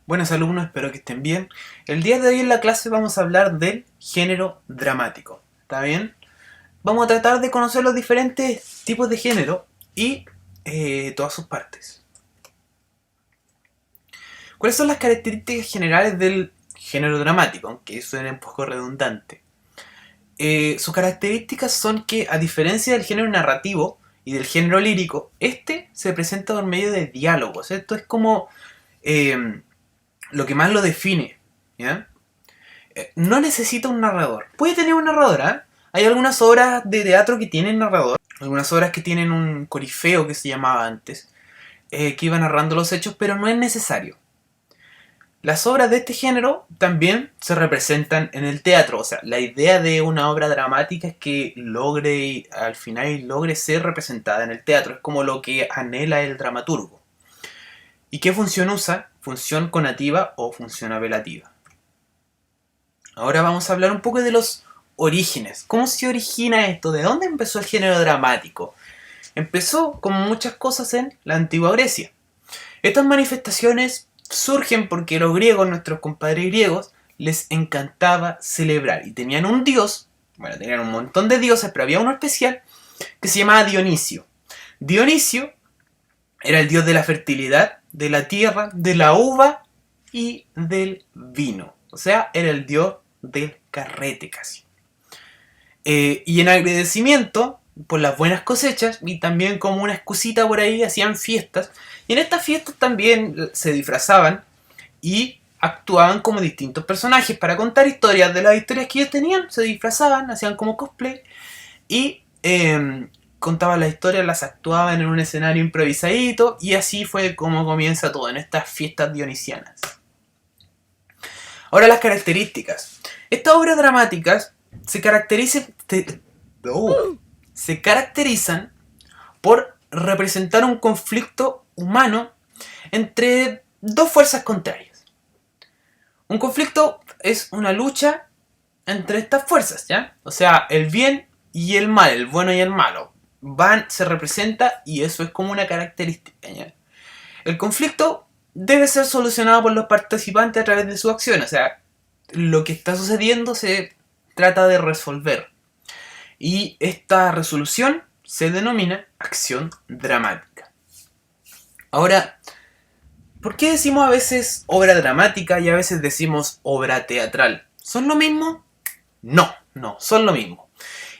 Buenos alumnos, espero que estén bien. El día de hoy en la clase vamos a hablar del género dramático. ¿Está bien? Vamos a tratar de conocer los diferentes tipos de género y todas sus partes. ¿Cuáles son las características generales del género dramático? Aunque suene un poco redundante. Sus características son que, a diferencia del género narrativo y del género lírico, este se presenta por medio de diálogos. Esto es como lo que más lo define, ¿ya? No necesita un narrador. Puede tener un narrador, ¿eh? Hay algunas obras de teatro que tienen narrador, algunas obras que tienen un corifeo que se llamaba antes, que iba narrando los hechos, pero no es necesario. Las obras de este género también se representan en el teatro, o sea, la idea de una obra dramática es que logre, al final logre ser representada en el teatro, es como lo que anhela el dramaturgo. ¿Y qué función usa? Función conativa o función apelativa. Ahora vamos a hablar un poco de los orígenes. ¿Cómo se origina esto? ¿De dónde empezó el género dramático? Empezó, como muchas cosas, en la antigua Grecia. Estas manifestaciones surgen porque los griegos, nuestros compadres griegos, les encantaba celebrar. Y tenían un dios, bueno, tenían un montón de dioses, pero había uno especial que se llamaba Dionisio. Dionisio era el dios de la fertilidad, de la tierra, de la uva y del vino. O sea, era el dios del carrete casi. Y en agradecimiento por las buenas cosechas y también como una excusita por ahí hacían fiestas. Y en estas fiestas también se disfrazaban y actuaban como distintos personajes para contar historias de las historias que ellos tenían. Se disfrazaban, hacían como cosplay y contaban las historias, las actuaban en un escenario improvisadito y así fue como comienza todo en estas fiestas dionisianas. Ahora las características. Estas obras dramáticas se caracterizan, se caracterizan por representar un conflicto humano entre dos fuerzas contrarias. Un conflicto es una lucha entre estas fuerzas, ¿ya? O sea, el bien y el mal, el bueno y el malo. Se representa y eso es como una característica, ¿ya? El conflicto debe ser solucionado por los participantes a través de su acción. O sea, lo que está sucediendo se trata de resolver. Y esta resolución se denomina acción dramática. Ahora, ¿por qué decimos a veces obra dramática y a veces decimos obra teatral? ¿Son lo mismo? No, no, son lo mismo.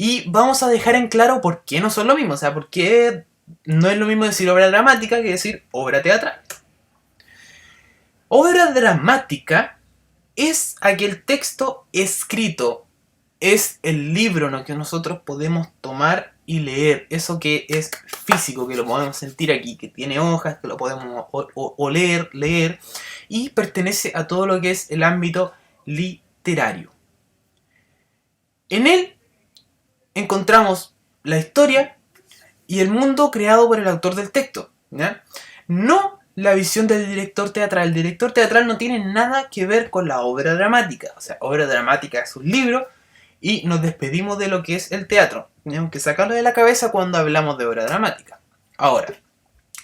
Y vamos a dejar en claro por qué no son lo mismo. O sea, por qué no es lo mismo decir obra dramática que decir obra teatral. Obra dramática es aquel texto escrito, es el libro, ¿no?, que nosotros podemos tomar y leer, eso que es físico, que lo podemos sentir aquí, que tiene hojas, que lo podemos oler, leer, y pertenece a todo lo que es el ámbito literario. En él encontramos la historia y el mundo creado por el autor del texto, ¿ya? No la visión del director teatral. El director teatral no tiene nada que ver con la obra dramática. O sea, obra dramática es un libro y nos despedimos de lo que es el teatro. Tenemos que sacarlo de la cabeza cuando hablamos de obra dramática. Ahora,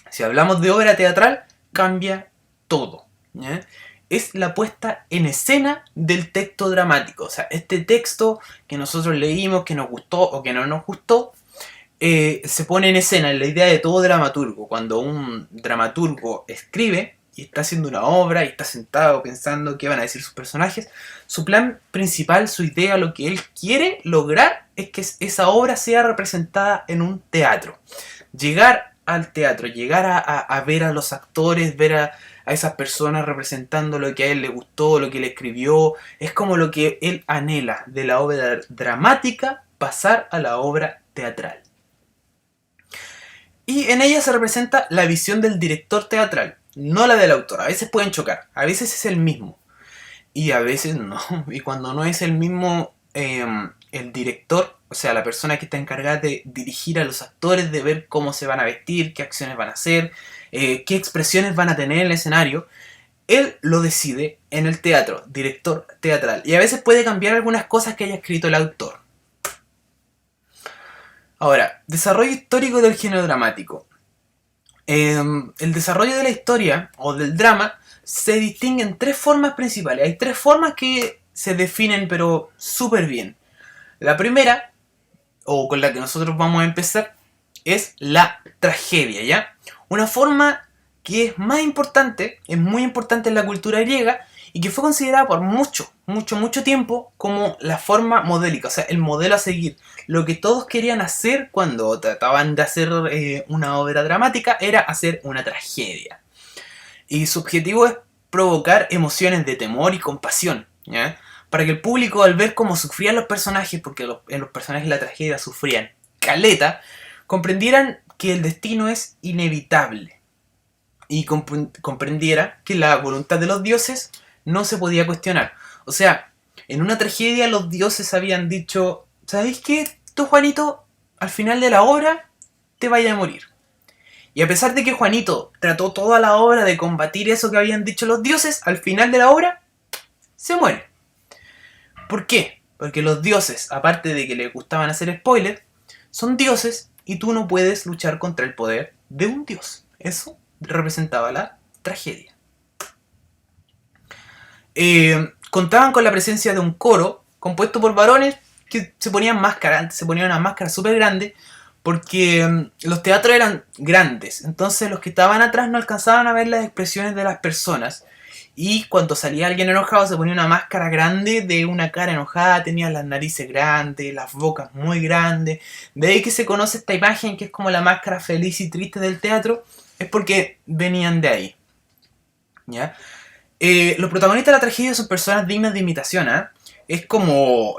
si hablamos de obra teatral, cambia todo, ¿ya? Es la puesta en escena del texto dramático. O sea, este texto que nosotros leímos, que nos gustó o que no nos gustó, se pone en escena, en la idea de todo dramaturgo. Cuando un dramaturgo escribe y está haciendo una obra y está sentado pensando qué van a decir sus personajes, su plan principal, su idea, lo que él quiere lograr es que esa obra sea representada en un teatro. Llegar al teatro, llegar a ver a los actores, ver a esas personas representando lo que a él le gustó, lo que él escribió, es como lo que él anhela de la obra dramática pasar a la obra teatral. Y en ella se representa la visión del director teatral, no la del autor. A veces pueden chocar, a veces es el mismo y a veces no. Y cuando no es el mismo el director, o sea, la persona que está encargada de dirigir a los actores, de ver cómo se van a vestir, qué acciones van a hacer, qué expresiones van a tener en el escenario, él lo decide en el teatro, director teatral. Y a veces puede cambiar algunas cosas que haya escrito el autor. Ahora, desarrollo histórico del género dramático. El desarrollo de la historia o del drama se distinguen tres formas principales. Hay tres formas que se definen pero súper bien. La primera, o con la que nosotros vamos a empezar, es la tragedia, ¿ya? Una forma que es más importante, es muy importante en la cultura griega y que fue considerada por mucho tiempo como la forma modélica, o sea, el modelo a seguir. Lo que todos querían hacer cuando trataban de hacer una obra dramática era hacer una tragedia. Y su objetivo es provocar emociones de temor y compasión, ¿ya? Para que el público, al ver cómo sufrían los personajes, porque en los personajes de la tragedia sufrían caleta, comprendieran que el destino es inevitable y comprendiera que la voluntad de los dioses no se podía cuestionar. O sea, en una tragedia los dioses habían dicho, ¿sabéis qué? Tú, Juanito, al final de la obra te vaya a morir. Y a pesar de que Juanito trató toda la obra de combatir eso que habían dicho los dioses, al final de la obra se muere. ¿Por qué? Porque los dioses, aparte de que les gustaban hacer spoilers, son dioses y tú no puedes luchar contra el poder de un dios. Eso representaba la tragedia. Contaban con la presencia de un coro compuesto por varones que se ponían máscaras. Antes se ponían una máscara súper grande porque los teatros eran grandes. Entonces los que estaban atrás no alcanzaban a ver las expresiones de las personas. Y cuando salía alguien enojado se ponía una máscara grande de una cara enojada, tenía las narices grandes, las bocas muy grandes. De ahí que se conoce esta imagen que es como la máscara feliz y triste del teatro, es porque venían de ahí. ¿Ya? Los protagonistas de la tragedia son personas dignas de imitación, ¿eh? Es como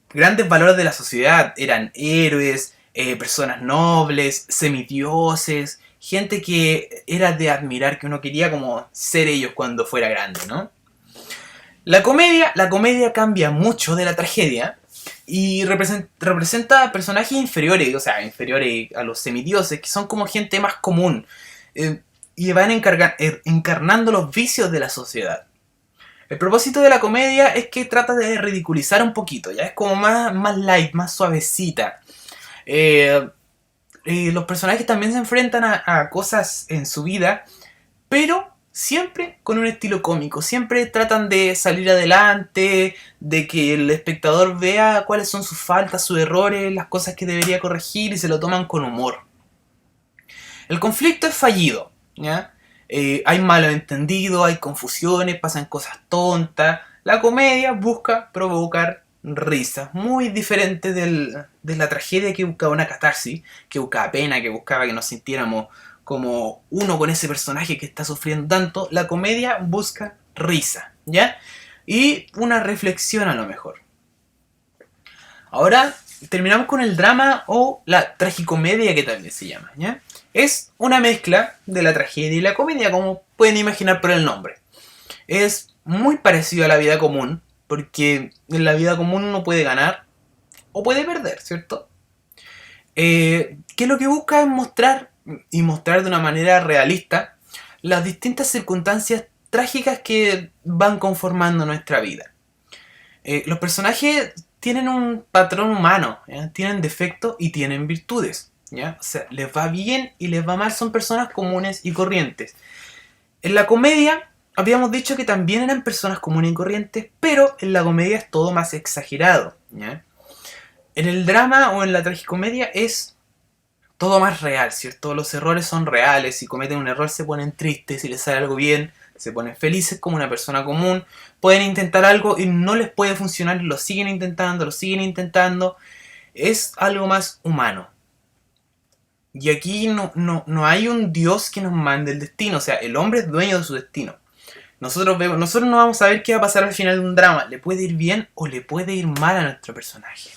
grandes valores de la sociedad, eran héroes, personas nobles, semidioses, gente que era de admirar, que uno quería como ser ellos cuando fuera grande, ¿no? La comedia cambia mucho de la tragedia y representa personajes inferiores, o sea, inferiores a los semidioses, que son como gente más común, y van encarnando los vicios de la sociedad. El propósito de la comedia es que trata de ridiculizar un poquito, ya es como más light, más suavecita. Los personajes también se enfrentan a cosas en su vida, pero siempre con un estilo cómico. Siempre tratan de salir adelante, de que el espectador vea cuáles son sus faltas, sus errores, las cosas que debería corregir y se lo toman con humor. El conflicto es fallido, ¿ya? Hay malentendidos, hay confusiones, pasan cosas tontas. La comedia busca provocar risas, muy diferente de la tragedia que buscaba una catarsis, que buscaba pena, que buscaba que nos sintiéramos como uno con ese personaje que está sufriendo tanto. La comedia busca risa, ¿ya? Y una reflexión a lo mejor. Ahora terminamos con el drama o la tragicomedia, que también se llama, ¿ya? Es una mezcla de la tragedia y la comedia, como pueden imaginar por el nombre. Es muy parecido a la vida común, porque en la vida común uno puede ganar o puede perder, ¿cierto? Que lo que busca es mostrar, y mostrar de una manera realista, las distintas circunstancias trágicas que van conformando nuestra vida. Los personajes tienen un patrón humano, ¿ya? Tienen defectos y tienen virtudes, ¿ya? O sea, les va bien y les va mal, son personas comunes y corrientes. En la comedia habíamos dicho que también eran personas comunes y corrientes, pero en la comedia es todo más exagerado, ¿ya? En el drama o en la tragicomedia es todo más real, ¿cierto? Los errores son reales, si cometen un error se ponen tristes, si les sale algo bien, se ponen felices como una persona común, pueden intentar algo y no les puede funcionar, lo siguen intentando, es algo más humano. Y aquí no hay un Dios que nos mande el destino, o sea, el hombre es dueño de su destino. Nosotros no vamos a ver qué va a pasar al final de un drama, le puede ir bien o le puede ir mal a nuestro personaje.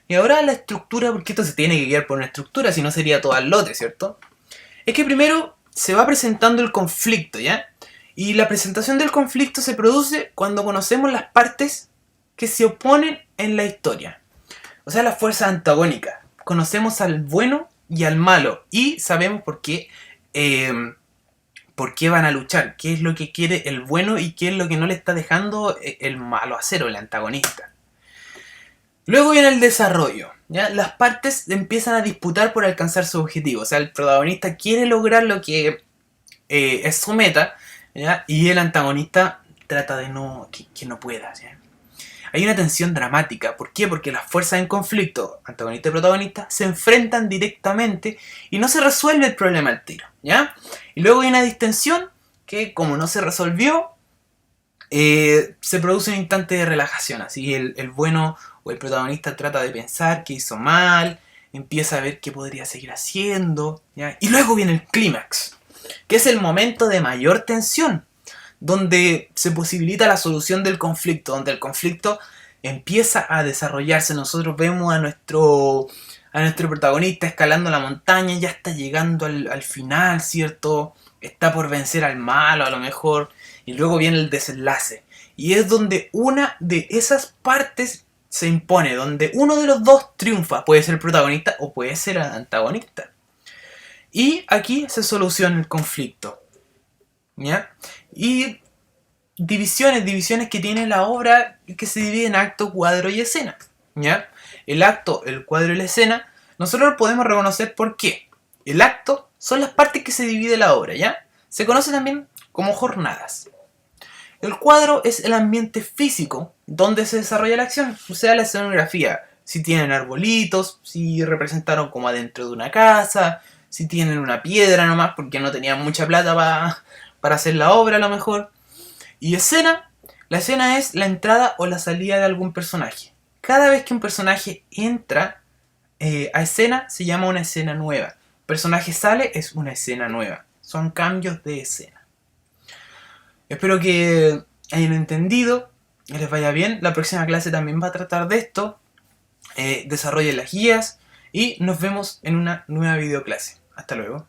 Y ahora la estructura, porque esto se tiene que guiar por una estructura, si no sería todo al lote, ¿cierto? Es que primero se va presentando el conflicto, ¿ya? Y la presentación del conflicto se produce cuando conocemos las partes que se oponen en la historia. O sea, las fuerzas antagónicas. Conocemos al bueno y al malo y sabemos por qué van a luchar, qué es lo que quiere el bueno y qué es lo que no le está dejando el malo hacer o el antagonista. Luego viene el desarrollo, ¿ya? Las partes empiezan a disputar por alcanzar su objetivo. O sea, el protagonista quiere lograr lo que es su meta, ¿ya? Y el antagonista trata de que no pueda, ¿sí? Hay una tensión dramática. ¿Por qué? Porque las fuerzas en conflicto, antagonista y protagonista, se enfrentan directamente y no se resuelve el problema al tiro, ¿ya? Y luego hay una distensión que, como no se resolvió, se produce un instante de relajación. Así el bueno o el protagonista trata de pensar qué hizo mal, empieza a ver qué podría seguir haciendo, ¿ya? Y luego viene el clímax, que es el momento de mayor tensión, donde se posibilita la solución del conflicto, donde el conflicto empieza a desarrollarse. Nosotros vemos a nuestro protagonista escalando la montaña, ya está llegando al final, ¿cierto? Está por vencer al malo a lo mejor, y luego viene el desenlace. Y es donde una de esas partes se impone, donde uno de los dos triunfa, puede ser el protagonista o puede ser el antagonista. Y aquí se soluciona el conflicto, ¿ya? Y divisiones que tiene la obra que se divide en acto, cuadro y escena, ¿ya? El acto, el cuadro y la escena, nosotros lo podemos reconocer por qué. El acto son las partes que se divide la obra, ¿ya? Se conoce también como jornadas. El cuadro es el ambiente físico donde se desarrolla la acción, o sea, la escenografía. Si tienen arbolitos, si representaron como adentro de una casa, si tienen una piedra nomás porque no tenían mucha plata para hacer la obra a lo mejor. Y escena, la escena es la entrada o la salida de algún personaje. Cada vez que un personaje entra a escena se llama una escena nueva. Personaje sale es una escena nueva. Son cambios de escena. Espero que hayan entendido, que les vaya bien. La próxima clase también va a tratar de esto. Desarrollen las guías y nos vemos en una nueva videoclase. Hasta luego.